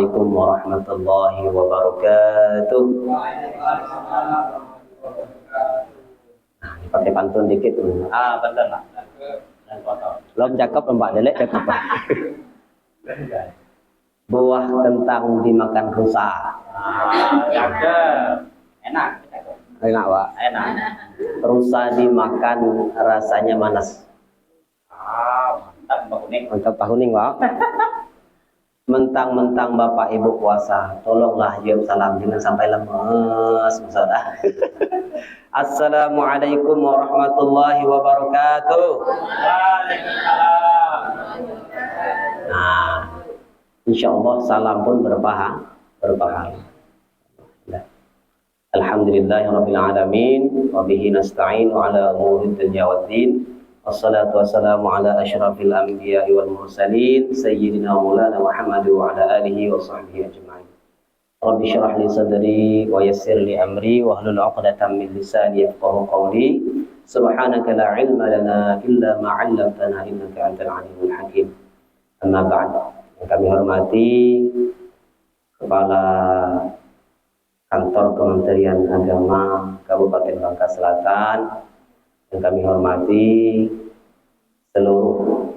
Assalamualaikum warahmatullahi wabarakatuh. Nah, pakai pantun dikit. Pantun lah. Belum cakep, Mbak Delek cakep. Buah kentang dimakan rusa. Cakep. Enak. Enak, Pak. Enak. Rusa dimakan rasanya manas. Mantap Pak Kuning. Mantap Pak Kuning, Pak. Mentang-mentang Bapak Ibu puasa, tolonglah jawab salam jangan sampai lemes, Saudara. Assalamualaikum warahmatullahi wabarakatuh. Waalaikumsalam. Nah, insyaallah salam pun berpahala. Alhamdulillahirabbil alamin wa bihi nasta'in ala umuri dunya waddin. Wassalatu wassalamu ala asyrafil anbiya'i wal mursalin sayyidina maulana Muhammad wa ala alihi wa sahbihi ajma'in. Rabbi shrah li sadri wa yassir li amri wa hlul 'uqdatam min lisani yafqahu qawli. Subhanaka la ilma lana illa ma 'allamtana innaka antal 'alimul hakim. Amma ba'd. Yang kami hormati Kepala Kantor Kementerian Agama Kabupaten Bangka Selatan, yang kami hormati seluruh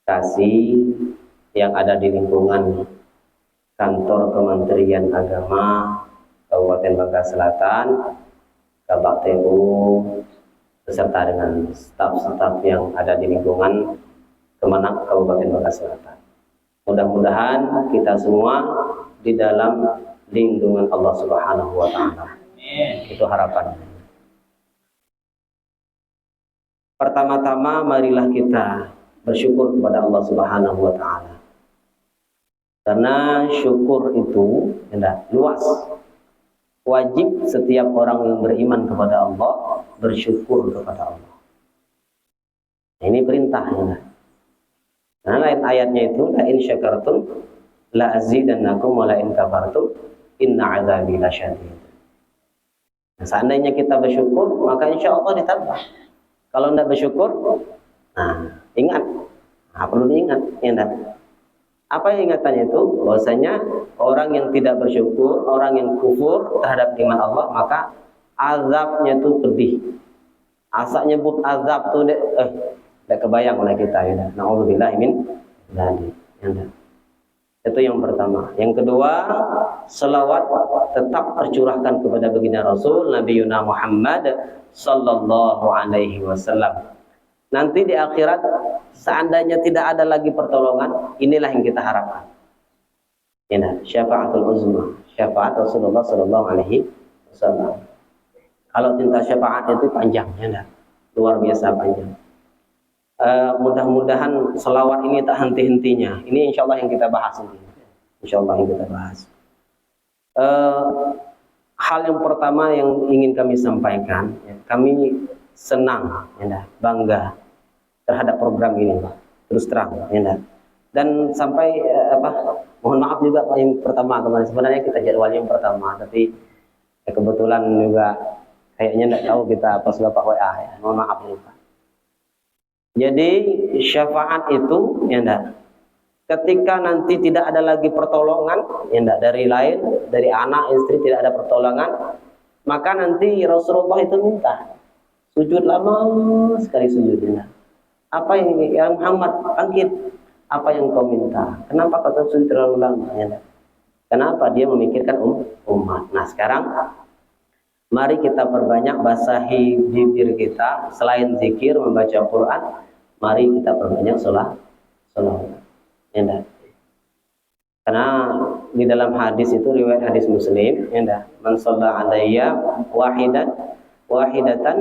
kasih yang ada di lingkungan Kantor Kementerian Agama Kabupaten Bangka Selatan, Kabak TU, beserta dengan staf-staf yang ada di lingkungan Kemenak Kabupaten Bangka Selatan. Mudah-mudahan kita semua di dalam lindungan Allah Subhanahu wa Ta'ala. Itu harapannya. Pertama-tama marilah kita bersyukur kepada Allah Subhanahu wa Ta'ala. Karena syukur itu luas. Wajib setiap orang yang beriman kepada Allah bersyukur kepada Allah. Ini perintahnya. Nah, lain ayatnya itu la in syakartum la azidannakum wa la in kafartum inna 'adzabi lasyadid. Nah, seandainya kita bersyukur, maka insya Allah ditambah. Kalau tidak bersyukur, ingat, perlu diingat, apa yang ingatannya itu? Bahwasanya orang yang tidak bersyukur, orang yang kufur terhadap iman Allah, maka azabnya itu pedih. Asa nyebut azab tuh tidak kebayang oleh kita, ya. Na'udzubillah min dzalik. Itu yang pertama. Yang kedua, selawat tetap tercurahkan kepada baginda Rasul Nabi Yuna Muhammad sallallahu alaihi wasallam. Nanti di akhirat seandainya tidak ada lagi pertolongan, inilah yang kita harapkan. Syafaatul uzma, syafaat Rasulullah sallallahu alaihi wasallam. Kalau tinta syafaat itu panjang, luar biasa panjang. Mudah-mudahan selawat ini tak henti-hentinya. Ini insya Allah yang kita bahas ini. Insya Allah yang kita bahas. Hal yang pertama yang ingin kami sampaikan, kami senang, bangga terhadap program ini, Pak. Terus terang, dan sampai mohon maaf juga Pak, yang pertama kemarin sebenarnya kita jadwalnya yang pertama, tapi kebetulan juga kayaknya tidak tahu kita pas Bapak WA, mohon maaf nih Pak. Jadi syafaat itu ketika nanti tidak ada lagi pertolongan dari lain, dari anak istri tidak ada pertolongan, maka nanti Rasulullah itu minta sujud lama sekali sujudnya. Apa yang Muhammad bangkit? Apa yang kau minta? Kenapa kau sujud terlalu lama? Kenapa dia memikirkan umat? Nah sekarang mari kita perbanyak basahi bibir kita, selain zikir membaca Quran, mari kita perbanyak salawat. Karena di dalam hadis itu riwayat hadis Muslim, man shalla alayya wahidatan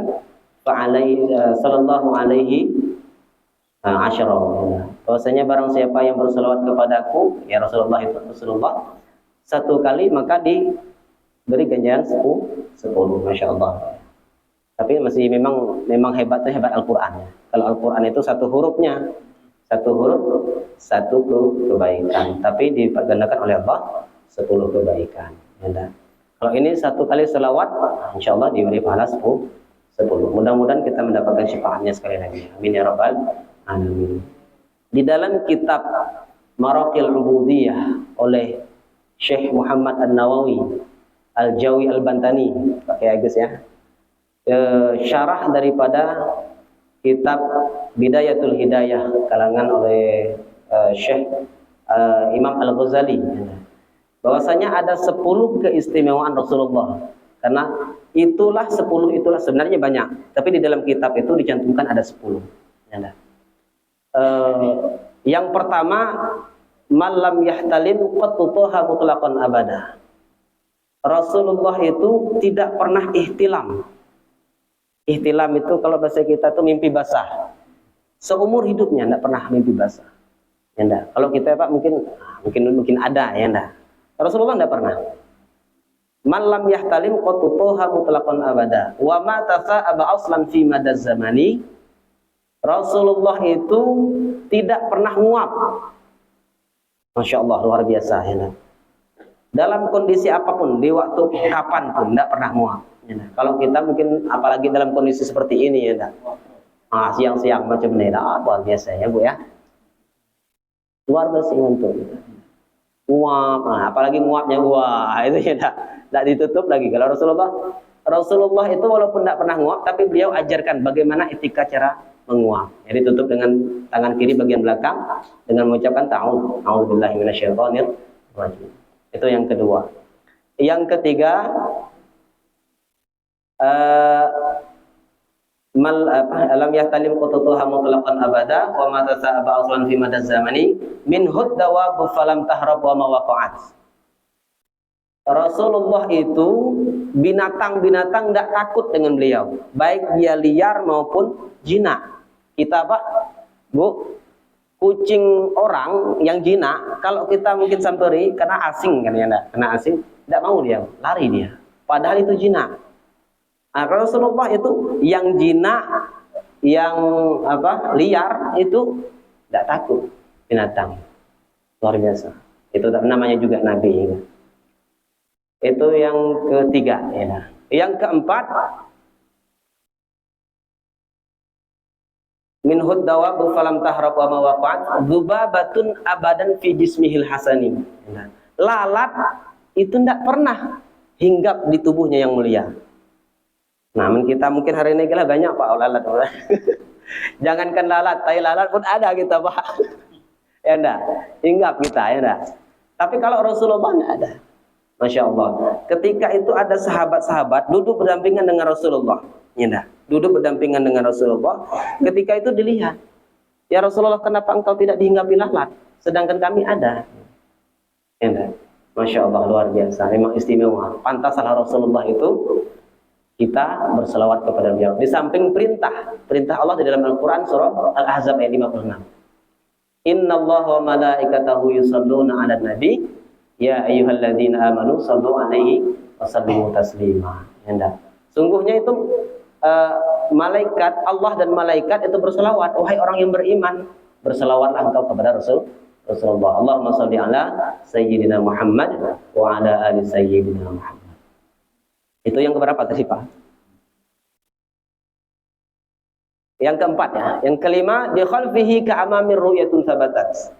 fa alaihi sallallahu alaihi asyara. Bahwasanya barang siapa yang berselawat kepadaku, ya Rasulullah itu Rasulullah, satu kali maka diberi ganjaran 10, Masya Allah. Tapi masih memang hebatnya hebat Al-Quran. Kalau Al-Quran itu satu hurufnya, satu huruf, satu kebaikan. Tapi dipergandakan oleh Allah 10 kebaikan. Kalau ini satu kali selawat, insya Allah diberi pahala 10. Mudah-mudahan kita mendapatkan syafaatnya sekali lagi. Amin ya rabbal alamin. Di dalam kitab Maraqil Ubudiyah oleh Syekh Muhammad An-Nawawi Al-Jawi Al-Bantani, pakai Agus ya. Syarah daripada kitab Bidayatul Hidayah kalangan oleh Syekh Imam Al-Ghazali. Bahwasanya ada 10 keistimewaan Rasulullah. Karena itulah 10 itulah sebenarnya banyak, tapi di dalam kitab itu dicantumkan ada 10. Yang pertama, malam yahtalim qattuha mutlaqan abada. Rasulullah itu tidak pernah ihtilam. Ihtilam itu kalau bahasa kita itu mimpi basah. Seumur hidupnya tidak pernah mimpi basah. Ya enggak. Kalau kita Pak mungkin ada ya enggak. Rasulullah tidak pernah. Man lam yahtalim qattuha mutlaqan abada. Wa ma tasa'aba aslan fi madaz zamani. Rasulullah itu tidak pernah nguap. Masya Allah, luar biasa ya enggak. Dalam kondisi apapun, di waktu kapan pun tidak pernah nguap. Ya, kalau kita mungkin apalagi dalam kondisi seperti ini ya enggak. Siang-siang macam ini luar biasa ya Bu ya. Luar biasa ngantuk. Nguap, apalagi nguapnya itu ya enggak ditutup lagi. Kalau Rasulullah itu walaupun tidak pernah nguap, tapi beliau ajarkan bagaimana etika cara menguap. Jadi tutup dengan tangan kiri bagian belakang dengan mengucapkan a'udzubillahi minasyaitonir rajim. Itu yang kedua. Yang ketiga, alam yahtalim quttuha mutlaqan abada wa ma tasaba aslan fi madaz zamani min huddawa falam tahrab wa ma waqa'at. Rasulullah itu binatang-binatang tidak takut dengan beliau, baik dia liar maupun jinak. Kita Pak, Bu, kucing orang yang jinak, kalau kita mungkin samperi karena asing kan ya enggak, karena asing tidak mau dia, lari dia. Padahal itu jinak. Nah, Rasulullah itu yang jinak, yang liar itu tidak takut binatang. Luar biasa. Itu namanya juga Nabi. Ya. Itu yang ketiga. Ya. Yang keempat, min huddawa falam tahrab wa ma waqa'at dzubabatun abadan fi jismihil hasani. Lalat itu tidak pernah hinggap di tubuhnya yang mulia. Namun kita mungkin hari ini kira banyak Pak lalat. Jangankan lalat, tai lalat pun ada kita Pak. Ya enggak, hinggap kita ya enggak. Tapi kalau Rasulullah enggak ada. Masya Allah. Ketika itu ada sahabat-sahabat duduk berdampingan dengan Rasulullah. Ya enggak. Duduk berdampingan dengan Rasulullah. Ketika itu dilihat, ya Rasulullah, kenapa engkau tidak dihinggapi lalat, sedangkan kami ada? Ya enggak. Masya Allah, luar biasa. Memang istimewa. Pantaslah Rasulullah itu kita berselawat kepada beliau. Di samping perintah Allah di dalam Al-Quran surah Al-Ahzab ayat 56. Innallaha wa malaikatahu yusholluna 'alan nabi ya ayyuhalladzina amanu shallu 'alaihi wa sallimu taslima. Ya, sungguhnya itu malaikat Allah dan malaikat itu berselawat. Wahai orang yang beriman, berselawatlah engkau kepada Rasulullah. Allahumma shalli ala sayyidina Muhammad wa ala ali sayyidina Muhammad. Itu yang keberapa tadi Pak? Yang keempat ya. Yang kelima, di khalfihi ka'amamir ru'yatun sabatat.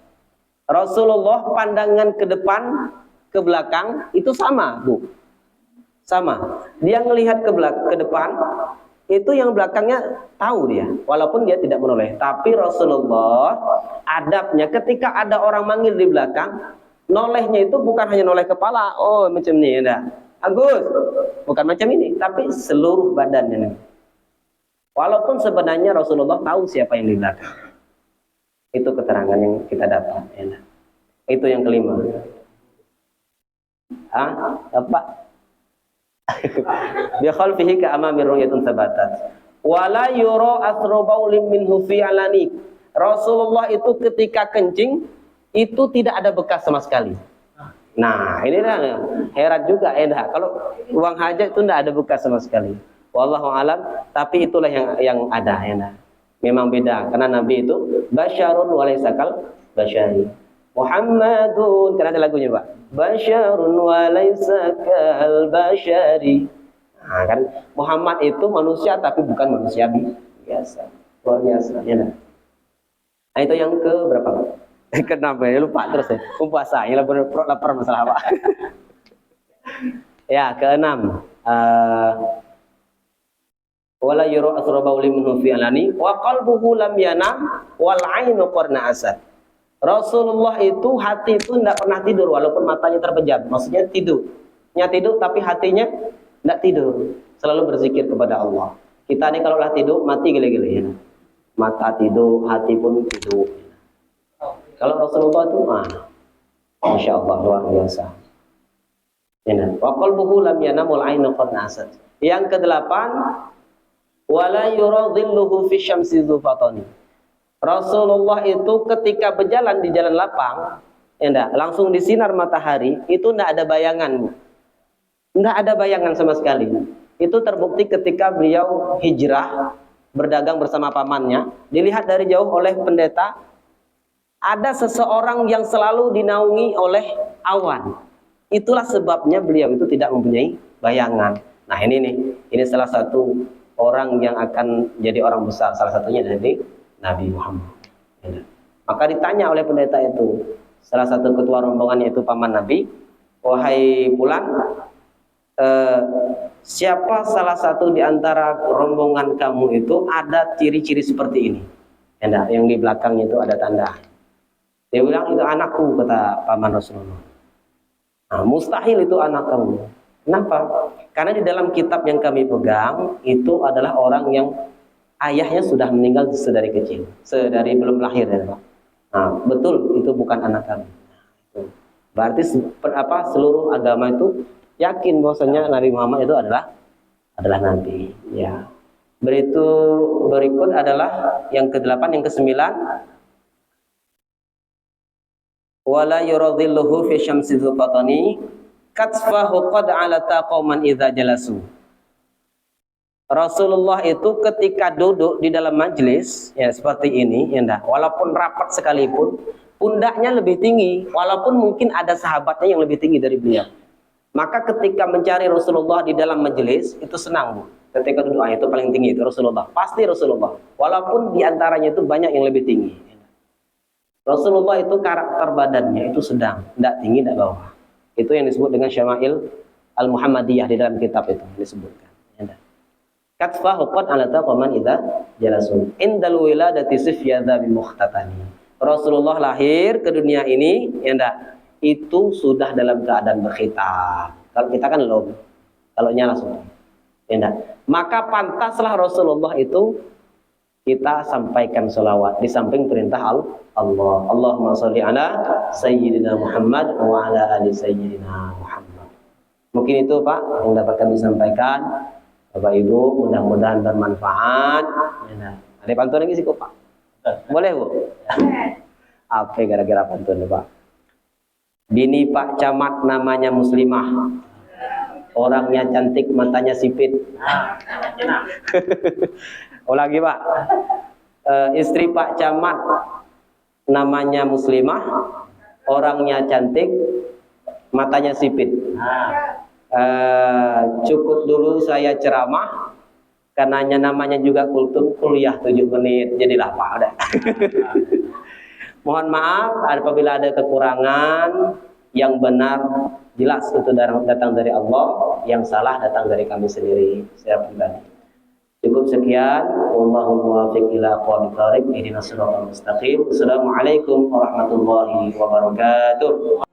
Rasulullah pandangan ke depan, ke belakang itu sama, Bu. Sama. Dia melihat ke depan, itu yang belakangnya tahu dia, walaupun dia tidak menoleh. Tapi Rasulullah adabnya ketika ada orang manggil di belakang, nolehnya itu bukan hanya noleh kepala, oh macam ini ya. Agus, bukan macam ini, tapi seluruh badannya. Walaupun sebenarnya Rasulullah tahu siapa yang di belakang. Itu keterangan yang kita dapat. Ya. Itu yang kelima. Apa? Bi khalfihi ka amamir ru'yatun sabatat. Wala yura athru baulim minhu fi alani. Rasulullah itu ketika kencing itu tidak ada bekas sama sekali. Nah, ini herat juga kalau uang hajat itu tidak ada bekas sama sekali. Wallahu alam, tapi itulah yang ada ya. Memang beda karena Nabi itu basyarun wa laysa kal basyari. Muhammadun, karena ada lagunya Pak. Basyarun wa laysa kal basyari. Nah, kan Muhammad itu manusia tapi bukan manusia biasa. Luar biasa ya. Nah, itu yang ke berapa Pak? Kenapa ya lupa terus ya? Puasanya lapar masalah apa? Ya, keenam. Wala yura asrabauli minhu fi alani wa qalbuhu lam yanam wal ainu qarna asad. Rasulullah itu hati itu tidak pernah tidur walaupun matanya terpejam. Maksudnya tidurnya tidur tapi hatinya tidak tidur. Selalu berzikir kepada Allah. Kita ini kalau lah tidur mati gile-gile ya. Mata tidur, hati pun tidur. Kalau Rasulullah itu Masya Allah luar biasa. Wa qalbuhu lam yanam wal ainu qarna asad. Yang kedelapan, wala yura dhilluhu fi syamsi dzufatani. Rasulullah itu ketika berjalan di jalan lapang, langsung di sinar matahari, itu tidak ada bayangan. Tidak ada bayangan sama sekali. Itu terbukti ketika beliau hijrah, berdagang bersama pamannya, dilihat dari jauh oleh pendeta, ada seseorang yang selalu dinaungi oleh awan. Itulah sebabnya beliau itu tidak mempunyai bayangan. Nah ini salah satu orang yang akan jadi orang besar, salah satunya dari Nabi Muhammad. Maka ditanya oleh pendeta itu, salah satu ketua rombongannya itu paman Nabi, wahai Fulan, siapa salah satu di antara rombongan kamu itu ada ciri-ciri seperti ini? Yang di belakangnya itu ada tanda. Dia bilang itu anakku, kata paman Rasulullah. Nah, mustahil itu anak kamu. Kenapa? Karena di dalam kitab yang kami pegang itu adalah orang yang ayahnya sudah meninggal sedari kecil, sedari belum lahir ya, Pak. Nah, betul itu bukan anak kami. Berarti seluruh agama itu yakin bahwasanya Nabi Muhammad itu adalah nabi. Ya. Berikut adalah yang ke-8, yang ke-9. Wala yuradhilluhu fi syamsi dzufatani katsfahu qad alata qauman idza jalasu. Rasulullah itu ketika duduk di dalam majelis ya seperti ini, walaupun rapat sekalipun, pundaknya lebih tinggi, walaupun mungkin ada sahabatnya yang lebih tinggi dari beliau. Maka ketika mencari Rasulullah di dalam majelis itu senang, Bu. Ketika duduk itu paling tinggi itu Rasulullah, pasti Rasulullah. Walaupun di antaranya itu banyak yang lebih tinggi. Rasulullah itu karakter badannya itu sedang, tidak tinggi, tidak bawah. Itu yang disebut dengan Syama'il Al-Muhammadiyah di dalam kitab itu disebutkan. Katfahu qad alata qaman idza jalasun. Indal wiladati sifyadha bi mukhtatani. Rasulullah lahir ke dunia ini, itu sudah dalam keadaan berkhitan. Kalau kita kan belum. Kalau nyala sudah. Maka pantaslah Rasulullah itu kita sampaikan selawat di samping perintah Allah. Allahumma sholli ala sayyidina Muhammad wa ala ali sayyidina Muhammad. Mungkin itu Pak yang dapat kami sampaikan. Bapak Ibu, mudah-mudahan bermanfaat. Ada pantun lagi sih kok Pak? Boleh Bu? Apa gara-gara pantun Pak? Bini Pak Camat namanya Muslimah. Orangnya cantik, matanya sipit. Lagi Pak. Istri Pak Camat namanya Muslimah. Orangnya cantik, matanya sipit. Cukup dulu saya ceramah, karenanya namanya juga kultum kuliah 7 menit, jadilah Pak udah. Mohon maaf apabila ada kekurangan. Yang benar jelas itu datang dari Allah, yang salah datang dari kami sendiri secara pribadi. Cukup sekian. Wallahul muwaffiq ila aqwamit thoriq. Ihdinas siratal mustaqim. Assalamualaikum warahmatullahi wabarakatuh.